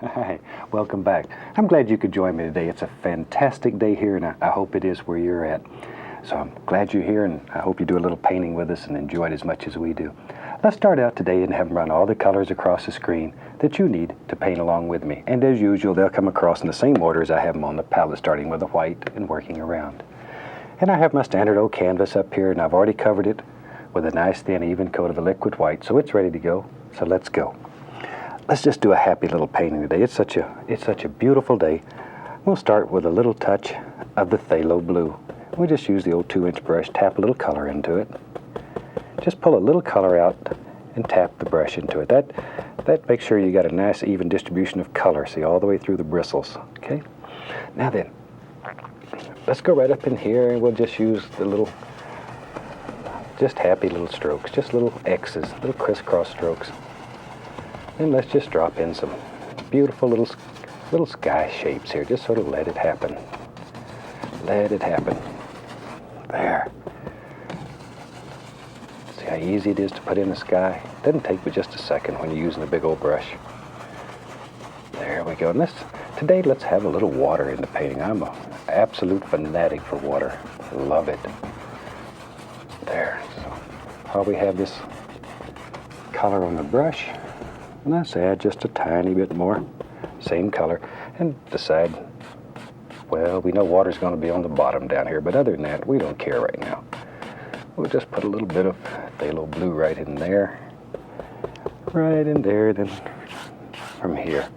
Hi, welcome back. I'm glad you could join me today. It's a fantastic day here, and I hope it is where you're at. So I'm glad you're here, and I hope you do a little painting with us and enjoy it as much as we do. Let's start out today and have them run all the colors across the screen that you need to paint along with me. And as usual, they'll come across in the same order as I have them on the palette, starting with the white and working around. And I have my standard old canvas up here, and I've already covered it with a nice thin even coat of the liquid white, so it's ready to go. So let's go. Let's just do a happy little painting today. It's such a beautiful day. We'll start with a little touch of the phthalo blue. We just use the old 2-inch brush, tap a little color into it. Just pull a little color out and tap the brush into it. That makes sure you got a nice even distribution of color, see, all the way through the bristles. Okay? Now then, let's go right up in here and we'll just use the little, just happy little strokes, just little X's, little crisscross strokes. And let's just drop in some beautiful little sky shapes here. Just sort of let it happen. Let it happen. There. See how easy it is to put in the sky? It doesn't take but just a second when you're using a big old brush. There we go. And today let's have a little water in the painting. I'm an absolute fanatic for water. Love it. There. So while we have this color on the brush, let's add just a tiny bit more, same color, and decide, well, we know water's going to be on the bottom down here, but other than that, we don't care right now. We'll just put a little bit of phthalo blue right in there, then from here.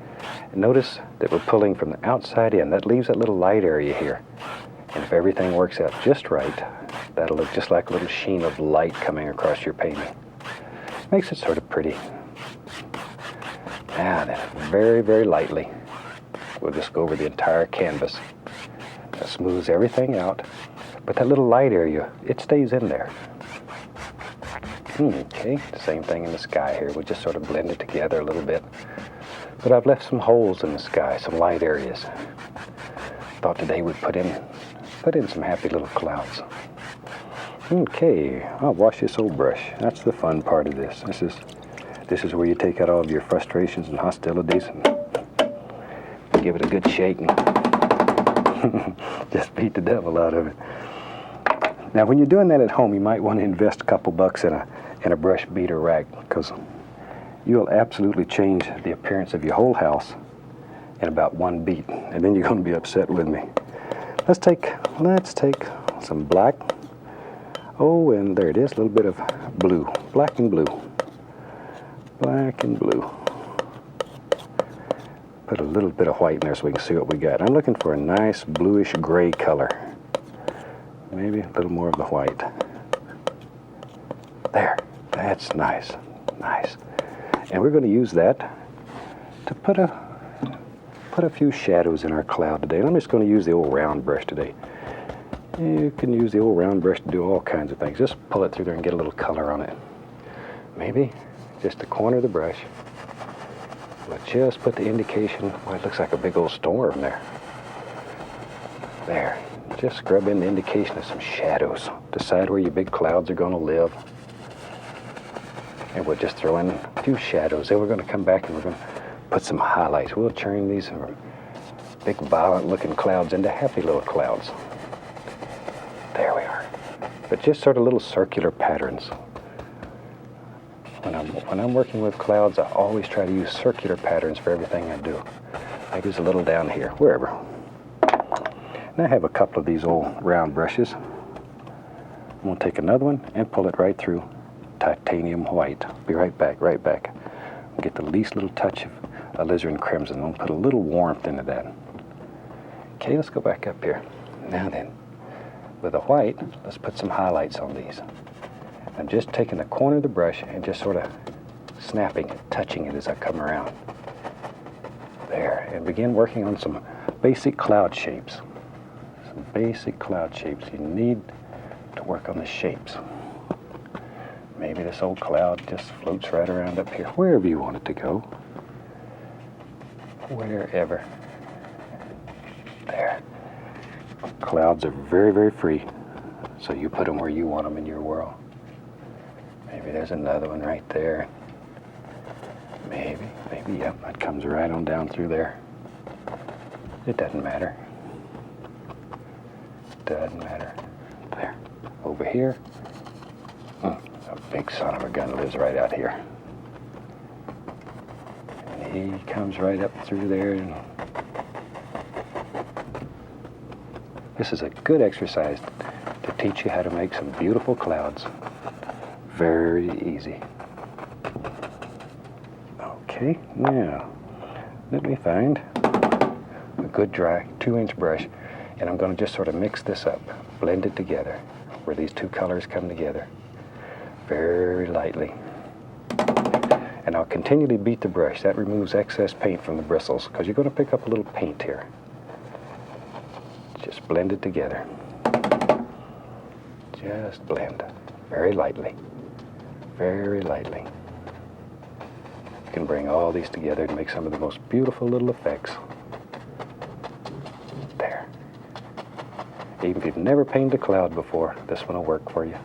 And notice that we're pulling from the outside in. That leaves that little light area here. And if everything works out just right, that'll look just like a little sheen of light coming across your painting. Makes it sort of pretty. Now then, very, very lightly, we'll just go over the entire canvas. That smooths everything out, but that little light area, it stays in there. Okay, the same thing in the sky here. We'll just sort of blend it together a little bit. But I've left some holes in the sky, some light areas. Thought today we'd put in some happy little clouds. Okay, I'll wash this old brush. That's the fun part of this. This is where you take out all of your frustrations and hostilities and give it a good shake and just beat the devil out of it. Now, when you're doing that at home, you might want to invest a couple bucks in a brush beater rack, because you'll absolutely change the appearance of your whole house in about one beat, and then you're going to be upset with me. Let's take some black. Oh, and there it is, a little bit of blue, black and blue. Black and blue. Put a little bit of white in there so we can see what we got. I'm looking for a nice bluish gray color. Maybe a little more of the white. There, that's nice, nice. And we're going to use that to put a few shadows in our cloud today. And I'm just going to use the old round brush today. You can use the old round brush to do all kinds of things. Just pull it through there and get a little color on it. Maybe just the corner of the brush. We'll just put the indication. Well, it looks like a big old storm there. There. Just scrub in the indication of some shadows. Decide where your big clouds are going to live. And we'll just throw in a few shadows. Then we're going to come back and we're going to put some highlights. We'll turn these big violent looking clouds into happy little clouds. There we are. But just sort of little circular patterns. When I'm working with clouds, I always try to use circular patterns for everything I do. I use a little down here, wherever. And I have a couple of these old round brushes. I'm going to take another one and pull it right through titanium white. Be right back, right back. Get the least little touch of alizarin crimson. I'll put a little warmth into that. Okay, let's go back up here. Now then, with the white, let's put some highlights on these. I'm just taking the corner of the brush and just sort of snapping it, touching it as I come around. There, and begin working on some basic cloud shapes. Some basic cloud shapes. You need to work on the shapes. Maybe this old cloud just floats right around up here, wherever you want it to go. Wherever. There. Clouds are very, very free, so you put them where you want them in your world. Maybe there's another one right there. Maybe. Maybe, yep, that comes right on down through there. It doesn't matter. Doesn't matter. There. Over here. A big son of a gun lives right out here. And he comes right up through there. And this is a good exercise to teach you how to make some beautiful clouds. Very easy. Okay, now let me find a good dry 2-inch brush, and I'm going to just sort of mix this up, blend it together where these two colors come together very lightly. And I'll continually beat the brush. That removes excess paint from the bristles, because you're going to pick up a little paint here. Just blend it together. Just blend very lightly, very lightly. You can bring all these together to make some of the most beautiful little effects. There. Even if you've never painted a cloud before, this one will work for you.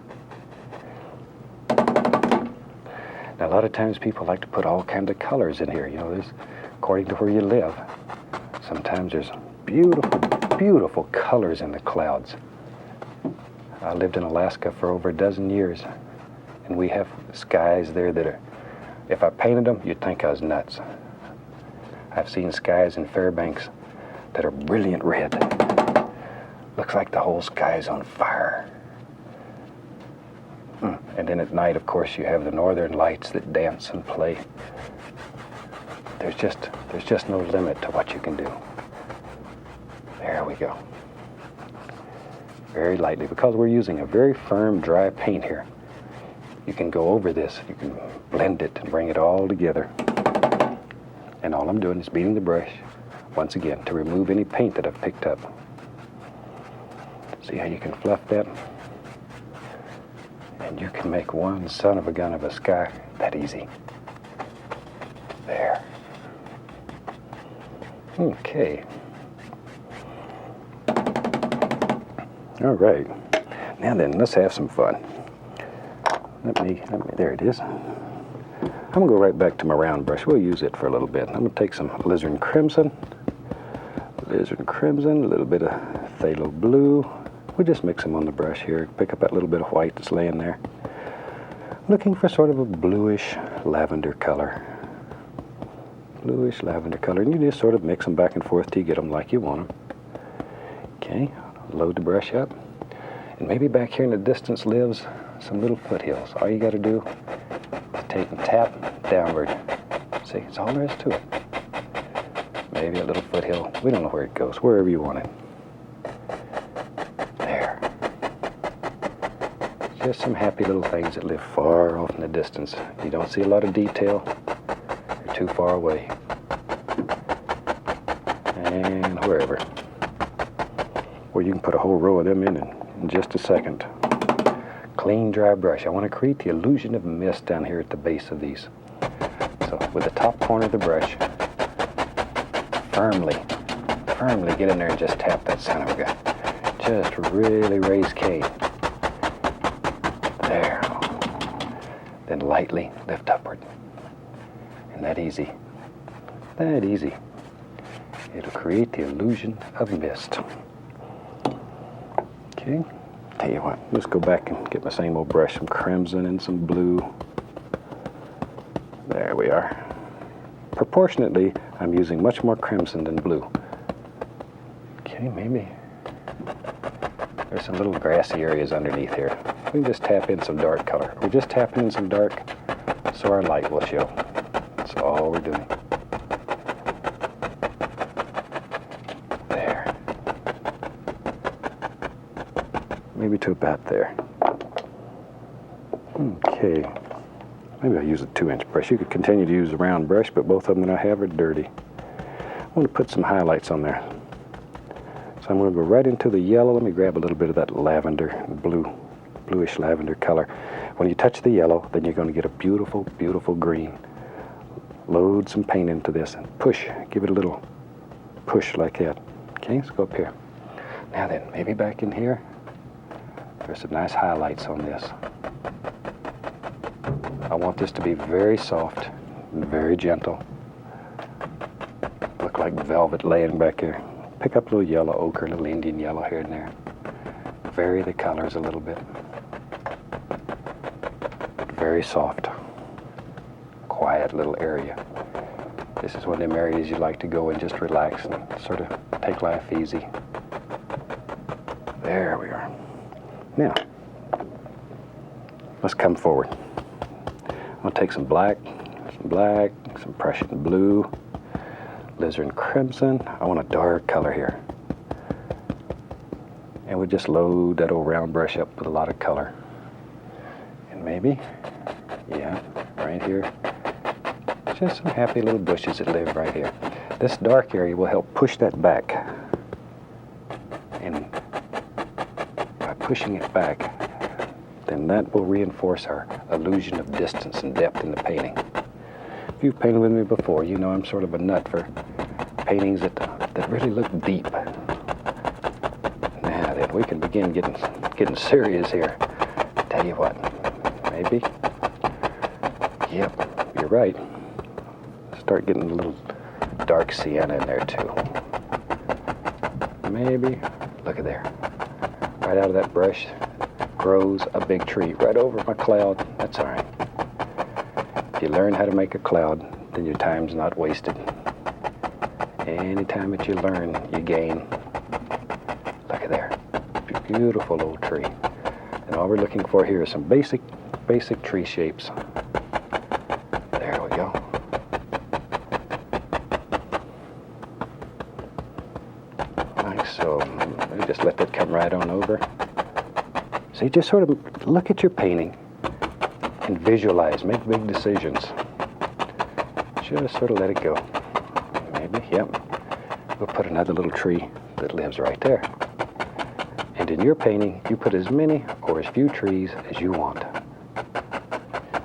Now, a lot of times people like to put all kinds of colors in here. You know, there's, according to where you live, sometimes there's beautiful, beautiful colors in the clouds. I lived in Alaska for over a dozen years, and we have skies there that are, if I painted them, you'd think I was nuts. I've seen skies in Fairbanks that are brilliant red. Looks like the whole sky's on fire. And then at night, of course, you have the northern lights that dance and play. There's just no limit to what you can do. There we go. Very lightly, because we're using a very firm, dry paint here. You can go over this, you can blend it and bring it all together. And all I'm doing is beating the brush, once again, to remove any paint that I've picked up. See how you can fluff that? And you can make one son of a gun of a sky that easy. There. Okay. All right. Now then, let's have some fun. Let me, there it is. I'm gonna go right back to my round brush. We'll use it for a little bit. I'm gonna take some alizarin crimson, a little bit of phthalo blue. We just mix them on the brush here. Pick up that little bit of white that's laying there. Looking for sort of a bluish lavender color. Bluish lavender color, and you just sort of mix them back and forth till you get them like you want them. Okay, load the brush up. And maybe back here in the distance lives some little foothills. All you got to do is take and tap downward. See, that's all there is to it. Maybe a little foothill. We don't know where it goes, wherever you want it. There. Just some happy little things that live far off in the distance. You don't see a lot of detail. You're too far away. And wherever. Or you can put a whole row of them in just a second. Clean, dry brush. I want to create the illusion of mist down here at the base of these. So with the top corner of the brush, firmly get in there and just tap that son of a gun. Just really raise K. There. Then lightly lift upward. And that easy. That easy. It'll create the illusion of mist. Okay. Tell you what, let's go back and get my same old brush, some crimson and some blue. There we are. Proportionately, I'm using much more crimson than blue. Okay, maybe there's some little grassy areas underneath here. We can just tap in some dark color. We're just tapping in some dark so our light will show. That's all we're doing. There. Maybe to about there. Okay. Maybe I'll use a 2-inch brush. You could continue to use a round brush, but both of them that I have are dirty. I want to put some highlights on there. So I'm going to go right into the yellow. Let me grab a little bit of that lavender, bluish lavender color. When you touch the yellow, then you're going to get a beautiful, beautiful green. Load some paint into this and push. Give it a little push like that. Okay, let's go up here. Now then, maybe back in here, there's some nice highlights on this. I want this to be very soft and very gentle. like velvet laying back here. Pick up a little yellow ochre, a little Indian yellow here and there. Vary the colors a little bit. Very soft, quiet little area. This is one of them areas you like to go and just relax and sort of take life easy. There we are. Now, let's come forward. I'm going to take some black, some Prussian blue, alizarin crimson. I want a dark color here. And we'll just load that old round brush up with a lot of color. And maybe, yeah, right here, just some happy little bushes that live right here. This dark area will help push that back. And by pushing it back, then that will reinforce our illusion of distance and depth in the painting. If you've painted with me before, you know I'm sort of a nut for paintings that really look deep. Now then, we can begin getting serious here. Tell you what, maybe, yep, you're right. Start getting a little dark sienna in there too. Maybe, look at there. Right out of that brush grows a big tree right over my cloud. That's all right. If you learn how to make a cloud, then your time's not wasted. Anytime that you learn, you gain. Look at there. Beautiful old tree. And all we're looking for here is some basic tree shapes. There we go. Like so. Let me just let that come right on over. So you just sort of look at your painting and visualize, make big decisions. Just sort of let it go. Maybe, yep. We'll put another little tree that lives right there. And in your painting, you put as many or as few trees as you want.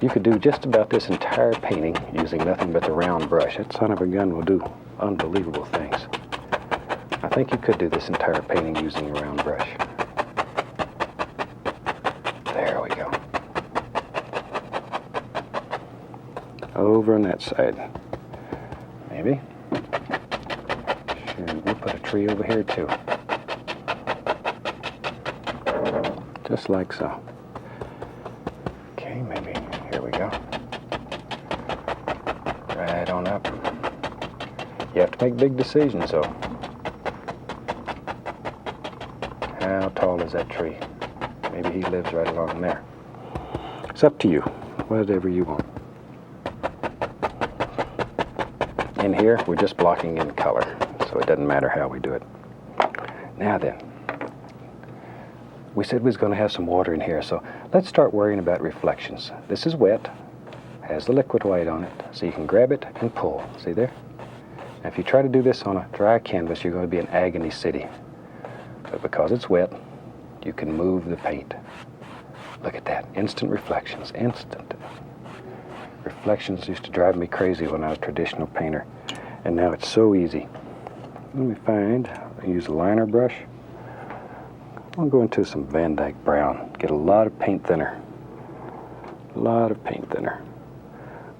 You could do just about this entire painting using nothing but the round brush. That son of a gun will do unbelievable things. I think you could do this entire painting using a round brush. There we go. Over on that side. Maybe. Sure, we'll put a tree over here too. Just like so. Okay, maybe. Here we go. Right on up. You have to make big decisions though. How tall is that tree? Maybe he lives right along there. It's up to you. Whatever you want. In here, we're just blocking in color, so it doesn't matter how we do it. Now then, we said we was going to have some water in here, so let's start worrying about reflections. This is wet, has the liquid white on it, so you can grab it and pull. See there? Now, if you try to do this on a dry canvas, you're going to be in agony city. But because it's wet, you can move the paint. Look at that, instant reflections, instant. Reflections used to drive me crazy when I was a traditional painter, and now it's so easy. Let me find, I use a liner brush. I'll go into some Van Dyke brown, get a lot of paint thinner. A lot of paint thinner.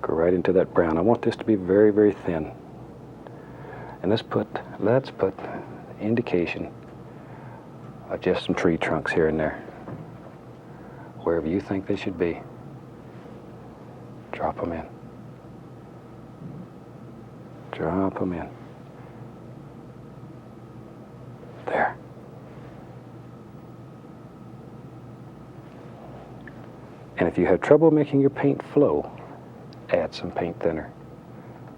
Go right into that brown. I want this to be very, very thin. And let's put indication of just some tree trunks here and there. Wherever you think they should be. Drop them in. Drop them in. There. And if you have trouble making your paint flow, add some paint thinner.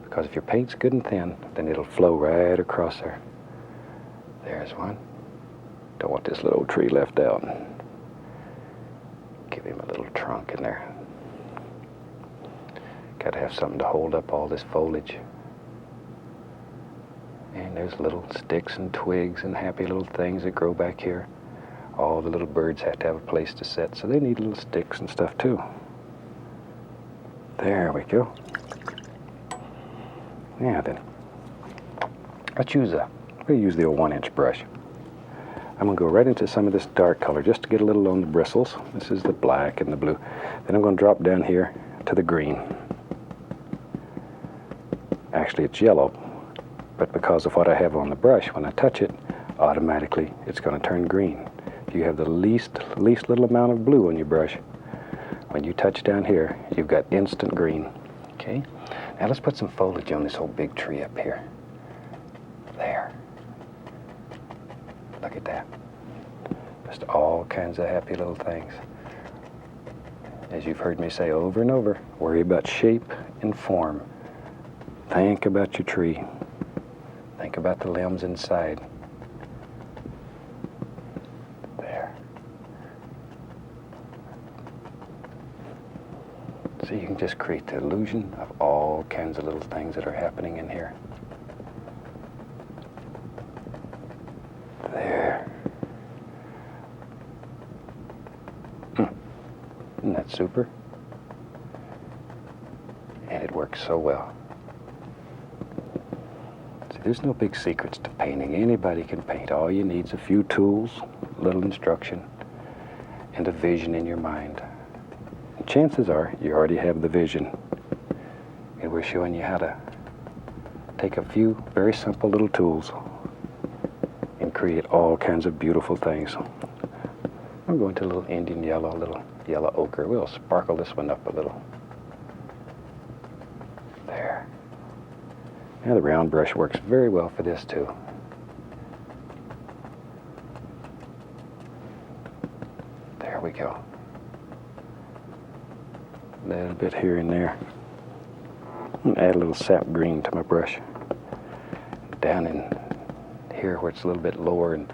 Because if your paint's good and thin, then it'll flow right across there. There's one. Don't want this little tree left out. Give him a little trunk in there. Got to have something to hold up all this foliage. And there's little sticks and twigs and happy little things that grow back here. All the little birds have to have a place to sit, so they need little sticks and stuff too. There we go. Now then, we'll use the old 1-inch brush. I'm going to go right into some of this dark color just to get a little on the bristles. This is the black and the blue. Then I'm going to drop down here to the green. Actually, it's yellow. But because of what I have on the brush, when I touch it, automatically it's going to turn green. You have the least little amount of blue on your brush. When you touch down here, you've got instant green. Okay? Now let's put some foliage on this whole big tree up here. There. Look at that. Just all kinds of happy little things. As you've heard me say over and over, worry about shape and form. Think about your tree. Think about the limbs inside. There. So you can just create the illusion of all kinds of little things that are happening in here. There. Isn't that super? And it works so well. See, there's no big secrets to painting. Anybody can paint. All you need is a few tools, a little instruction, and a vision in your mind. And chances are you already have the vision. And we're showing you how to take a few very simple little tools and create all kinds of beautiful things. I'm going to a little Indian yellow, a little yellow ochre. We'll sparkle this one up a little. There. Now the round brush works very well for this too. There we go. A little bit here and there. And add a little sap green to my brush. Down in here where it's a little bit lower and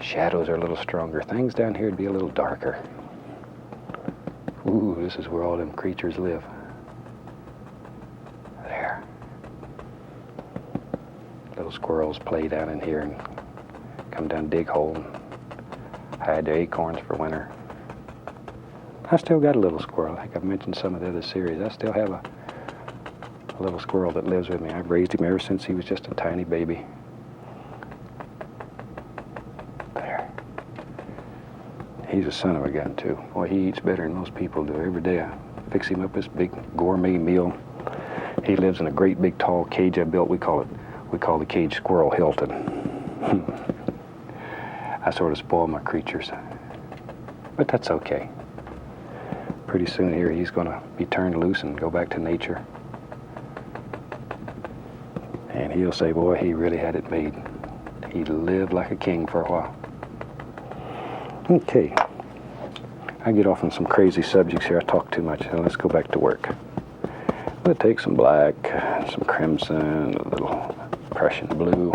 shadows are a little stronger. Things down here would be a little darker. Ooh, this is where all them creatures live. There. Little squirrels play down in here and come down, dig hole, and hide their acorns for winter. I still got a little squirrel. I think I've mentioned some of the other series. I still have a little squirrel that lives with me. I've raised him ever since he was just a tiny baby. He's a son of a gun, too. Boy, he eats better than most people do. Every day I fix him up this big gourmet meal. He lives in a great big tall cage I built. We call the cage Squirrel Hilton. I sort of spoil my creatures. But that's okay. Pretty soon here he's going to be turned loose and go back to nature. And he'll say, boy, he really had it made. He lived like a king for a while. Okay, I get off on some crazy subjects here. I talk too much. So let's go back to work. We'll take some black, some crimson, a little Prussian blue.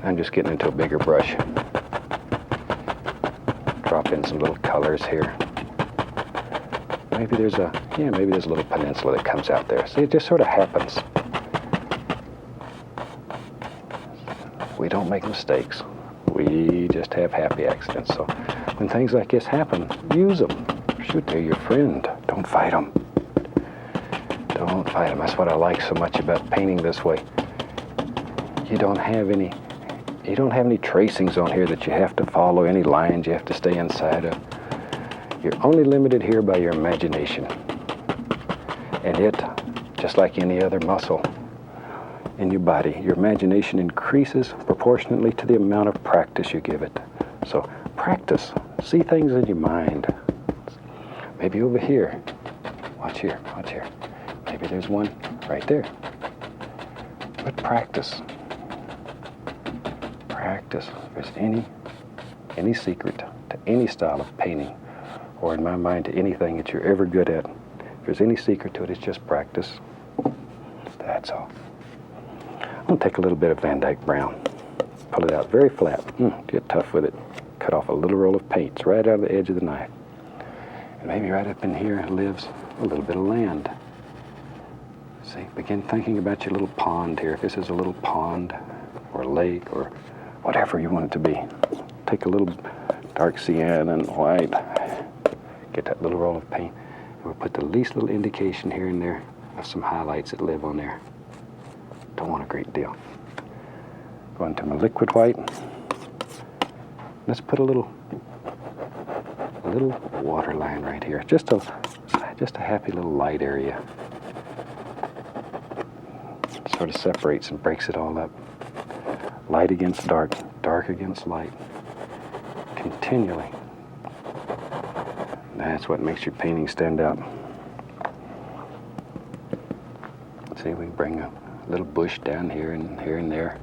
I'm just getting into a bigger brush. Drop in some little colors here. Maybe there's a little peninsula that comes out there. See, it just sort of happens. We don't make mistakes. We just have happy accidents. So when things like this happen, use them. Shoot, they're your friend. Don't fight them. Don't fight them. That's what I like so much about painting this way. You don't have any tracings on here that you have to follow, any lines you have to stay inside of. You're only limited here by your imagination. And it, just like any other muscle in your body, your imagination increases proportionately to the amount of practice you give it. So practice. See things in your mind. Maybe over here. Watch here, watch here. Maybe there's one right there. But practice. Practice. If there's any secret to any style of painting, or in my mind to anything that you're ever good at, if there's any secret to it, it's just practice. That's all. I'm going to take a little bit of Van Dyke brown, pull it out very flat, get tough with it, cut off a little roll of paints right out of the edge of the knife. And maybe right up in here lives a little bit of land. See, begin thinking about your little pond here. If this is a little pond or lake or whatever you want it to be. Take a little dark sienna and white, get that little roll of paint, and we'll put the least little indication here and there of some highlights that live on there. Don't want a great deal. Go into my liquid white. Let's put a little water line right here. Just a happy little light area. sort of separates and breaks it all up. Light against dark, dark against light, continually. That's what makes your painting stand out. See, we bring a little bush down here and there.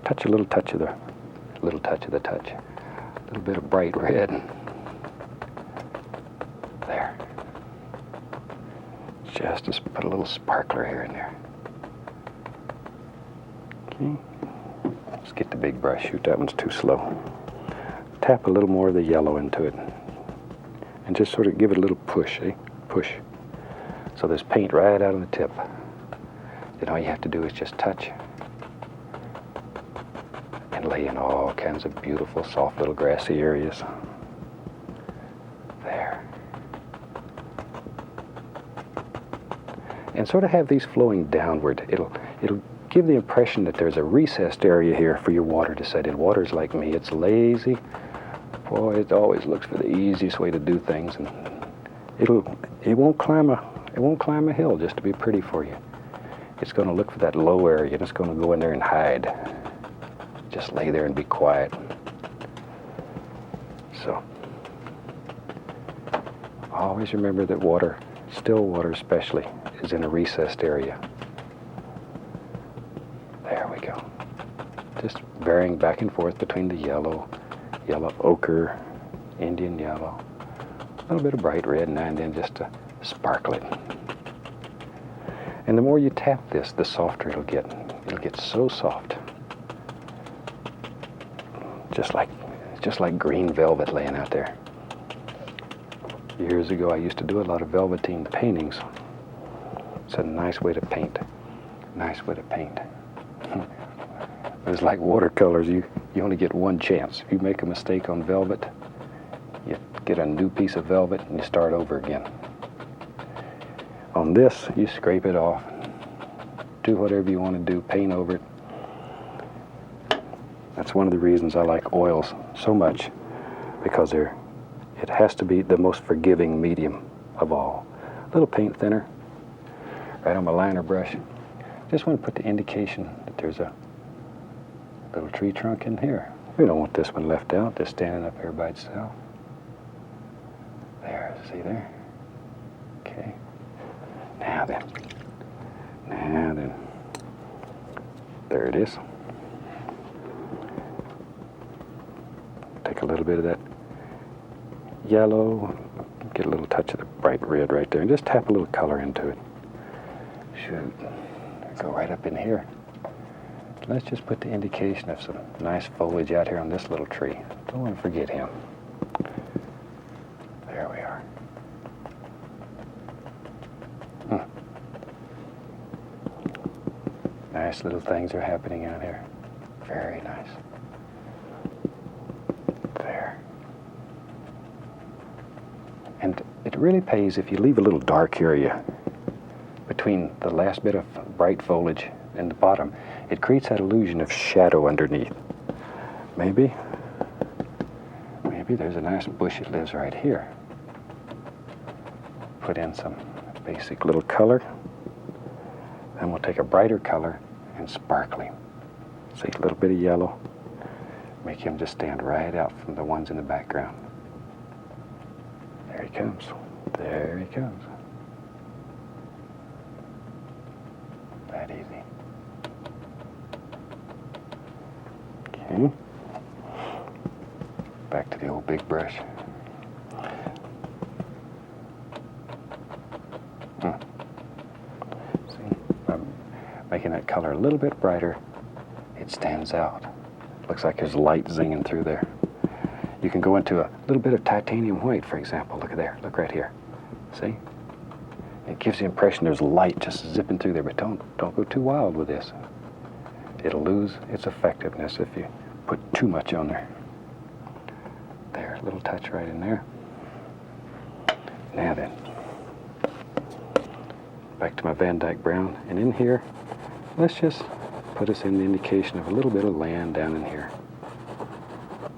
A little touch of the touch. A little bit of bright red. There. Just to put a little sparkler here and there. Okay. Let's get the big brush. Shoot, that one's too slow. Tap a little more of the yellow into it. And just sort of give it a little push, Push. So there's paint right out on the tip. Then all you have to do is just touch and lay in all kinds of beautiful, soft little grassy areas. There. And sort of have these flowing downward. It'll give the impression that there's a recessed area here for your water to set in. Water's like me, it's lazy. Boy, it always looks for the easiest way to do things, and it won't climb a hill just to be pretty for you. It's going to look for that low area, and it's going to go in there and hide. Just lay there and be quiet. So, always remember that water, still water especially, is in a recessed area. There we go. Just varying back and forth between the yellow ochre, Indian yellow, a little bit of bright red now and then just to sparkle it. And the more you tap this, the softer it'll get. It'll get so soft. Just like green velvet laying out there. Years ago I used to do a lot of velveteen paintings. It's a nice way to paint. Nice way to paint. It's like watercolors. You only get one chance. If you make a mistake on velvet, you get a new piece of velvet and you start over again. On this, you scrape it off, do whatever you want to do, paint over it. That's one of the reasons I like oils so much, because it has to be the most forgiving medium of all. A little paint thinner, right on my liner brush. Just want to put the indication that there's a little tree trunk in here. We don't want this one left out, just standing up here by itself. There, see there? Okay. Now then. There it is. Take a little bit of that yellow, get a little touch of the bright red right there, and just tap a little color into it. Shoot. Go right up in here. Let's just put the indication of some nice foliage out here on this little tree. Don't want to forget him. There we are. Nice little things are happening out here. Very nice. There. And it really pays if you leave a little dark area between the last bit of bright foliage and the bottom. It creates that illusion of shadow underneath. Maybe there's a nice bush that lives right here. Put in some basic little color. Then we'll take a brighter color and sparkling. See, a little bit of yellow. Make him just stand right out from the ones in the background. There he comes. There he comes. That easy. Okay. Back to the old big brush. See, I'm making that color a little bit brighter. It stands out. Looks like there's light zinging through there. You can go into a little bit of titanium white, for example. Look at there. Look right here. See? It gives the impression there's light just zipping through there, but don't go too wild with this. It'll lose its effectiveness if you put too much on there. There, a little touch right in there. Now then, back to my Van Dyke brown, and in here, let's just put us in the indication of a little bit of land down in here.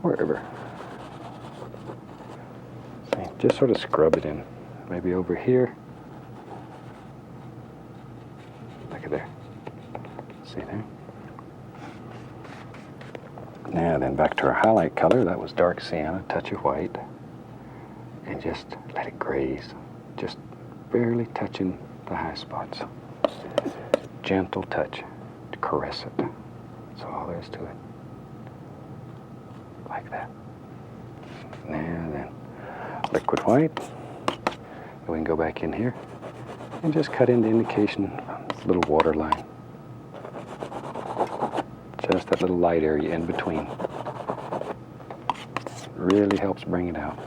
Wherever. See, just sort of scrub it in. Maybe over here. Look at there. See there? Now then, back to our highlight color. That was dark sienna, touch of white. And just let it graze. Just barely touching the high spots. Gentle touch to caress it. That's all there is to it. Like that. Now then, liquid white. And we can go back in here and just cut in the indication, a little water line. Just that little light area in between. Really helps bring it out.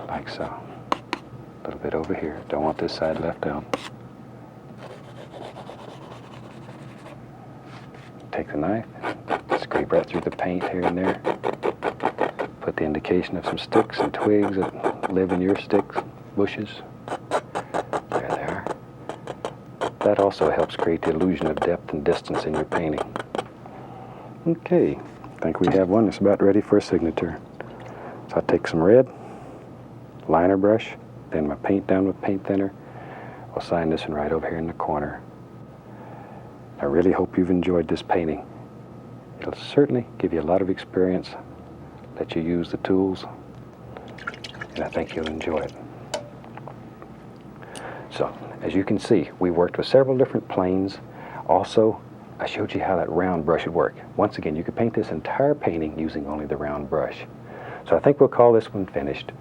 Like so. A little bit over here. Don't want this side left out. Take the knife, scrape right through the paint here and there. Put the indication of some sticks and twigs that live in your sticks, bushes. There they are. That also helps create the illusion of depth and distance in your painting. Okay, I think we have one that's about ready for a signature. So I'll take some red, liner brush, then my paint down with paint thinner. I'll sign this one right over here in the corner. I really hope you've enjoyed this painting. It'll certainly give you a lot of experience, let you use the tools, and I think you'll enjoy it. So, as you can see, we worked with several different planes. Also, I showed you how that round brush would work. Once again, you could paint this entire painting using only the round brush. So I think we'll call this one finished.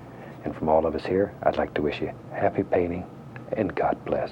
And from all of us here, I'd like to wish you happy painting and God bless.